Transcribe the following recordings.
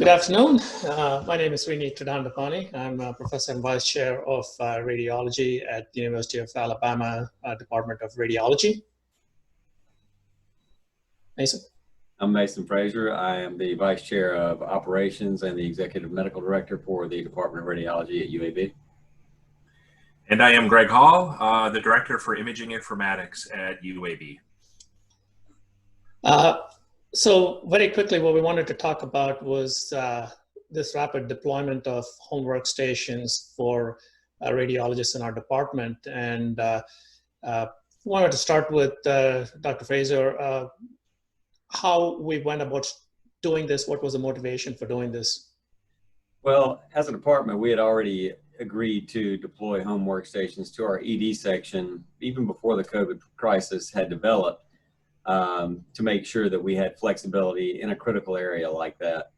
Good afternoon. My name is Srini Tridandapani. I'm a professor and vice chair of radiology at the University of Alabama Department of Radiology. Mason? I'm Mason Frazier. I am the vice chair of operations and the executive medical director for the Department of Radiology at UAB. And I am Greg Holl, the director for imaging informatics at UAB. So very quickly, what we wanted to talk about was this rapid deployment of home workstations for radiologists in our department. And wanted to start with Dr. Frazier, how we went about doing this. What was the motivation for doing this? Well, as a department, we had already agreed to deploy home workstations to our ED section even before the COVID crisis had developed, to make sure that we had flexibility in a critical area like that.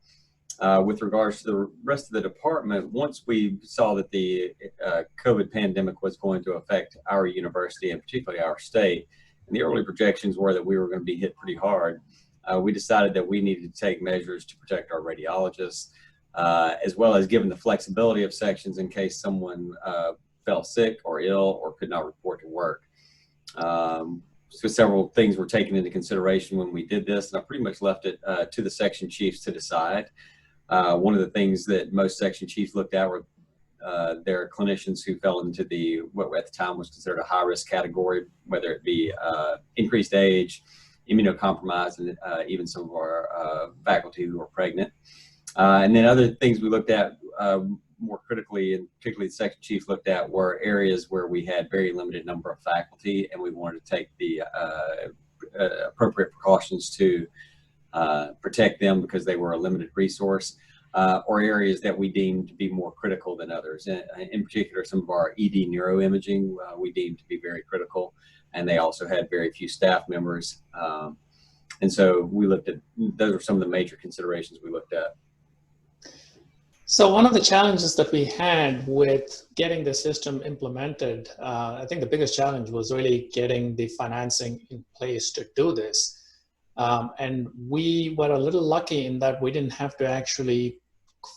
With regards to the rest of the department, once we saw that the COVID pandemic was going to affect our university and particularly our state, and the early projections were that we were going to be hit pretty hard, we decided that we needed to take measures to protect our radiologists, as well as given the flexibility of sections in case someone fell sick or ill or could not report to work. So several things were taken into consideration when we did this, and I pretty much left it to the section chiefs to decide. One of the things that most section chiefs looked at were their clinicians who fell into the what at the time was considered a high-risk category, whether it be increased age, immunocompromised, and even some of our faculty who were pregnant. And then other things we looked at more critically, and particularly the section chief looked at, were areas where we had very limited number of faculty, and we wanted to take the appropriate precautions to protect them because they were a limited resource, or areas that we deemed to be more critical than others. In particular, some of our ED neuroimaging we deemed to be very critical, and they also had very few staff members. And so we looked at, those are some of the major considerations we looked at. So one of the challenges that we had with getting the system implemented, I think the biggest challenge was really getting the financing in place to do this. And we were a little lucky in that we didn't have to actually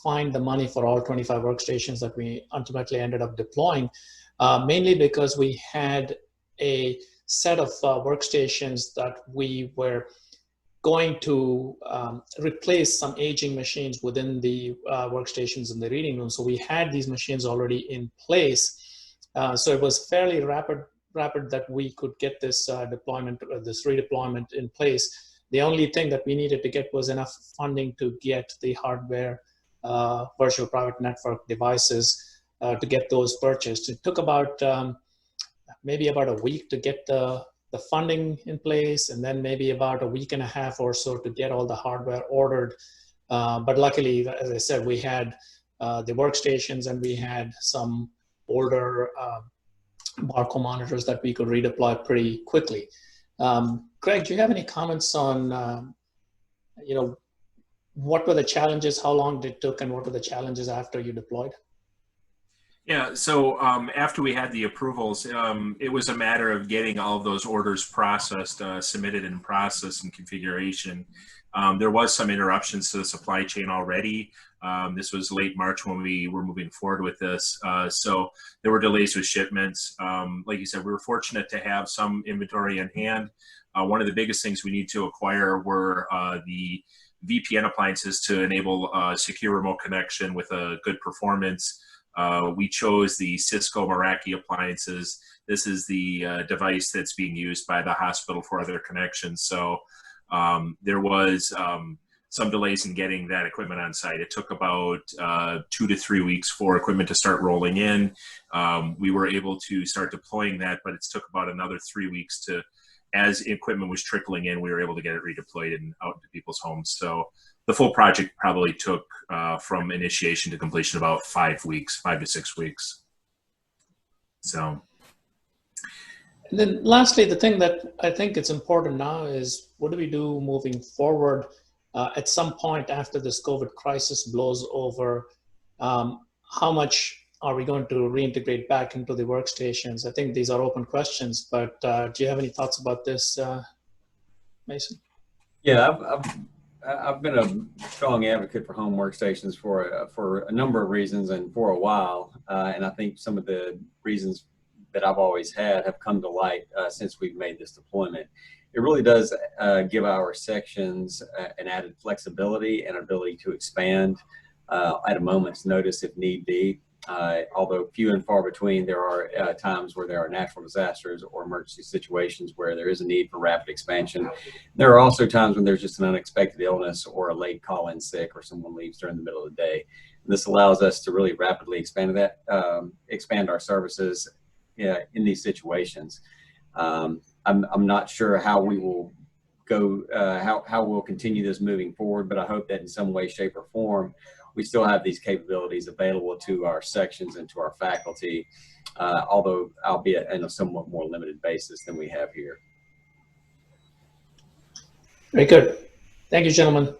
find the money for all 25 workstations that we ultimately ended up deploying, mainly because we had a set of workstations that we were going to replace some aging machines within the workstations in the reading room. So we had these machines already in place. So it was fairly rapid that we could get this deployment, this redeployment in place. The only thing that we needed to get was enough funding to get the hardware, virtual private network devices to get those purchased. It took about maybe about a week to get the funding in place, and then maybe about a week and a half or so to get all the hardware ordered. But luckily, as I said, we had the workstations and we had some older barcode monitors that we could redeploy pretty quickly. Greg, do you have any comments on, what were the challenges, how long it took, and what were the challenges after you deployed? Yeah, so after we had the approvals, it was a matter of getting all of those orders processed, submitted and processed in configuration. There was some interruptions to the supply chain already. This was late March when we were moving forward with this. So there were delays with shipments. Like you said, we were fortunate to have some inventory on hand. One of the biggest things we need to acquire were the VPN appliances to enable secure remote connection with a good performance. We chose the Cisco Meraki appliances. This is the device that's being used by the hospital for other connections. So there was some delays in getting that equipment on site. It took about 2 to 3 weeks for equipment to start rolling in. We were able to start deploying that, but it took about another 3 weeks to, as equipment was trickling in, we were able to get it redeployed and out into people's homes. So the full project probably took from initiation to completion about 5 weeks, 5 to 6 weeks. So. And then lastly, the thing that I think it's important now is what do we do moving forward at some point after this COVID crisis blows over? How much are we going to reintegrate back into the workstations? I think these are open questions, but do you have any thoughts about this, Mason? Yeah, I've I've been a strong advocate for home workstations for a number of reasons and for a while. And I think some of the reasons that I've always had have come to light since we've made this deployment. It really does give our sections an added flexibility and ability to expand at a moment's notice if need be. Although few and far between, there are times where there are natural disasters or emergency situations where there is a need for rapid expansion. There are also times when there's just an unexpected illness or a late call in sick or someone leaves during the middle of the day. And this allows us to really rapidly expand our services in these situations. I'm not sure how we will go, how we'll continue this moving forward, but I hope that in some way, shape, or form, we still have these capabilities available to our sections and to our faculty, although albeit in a somewhat more limited basis than we have here. Very good. Thank you, gentlemen.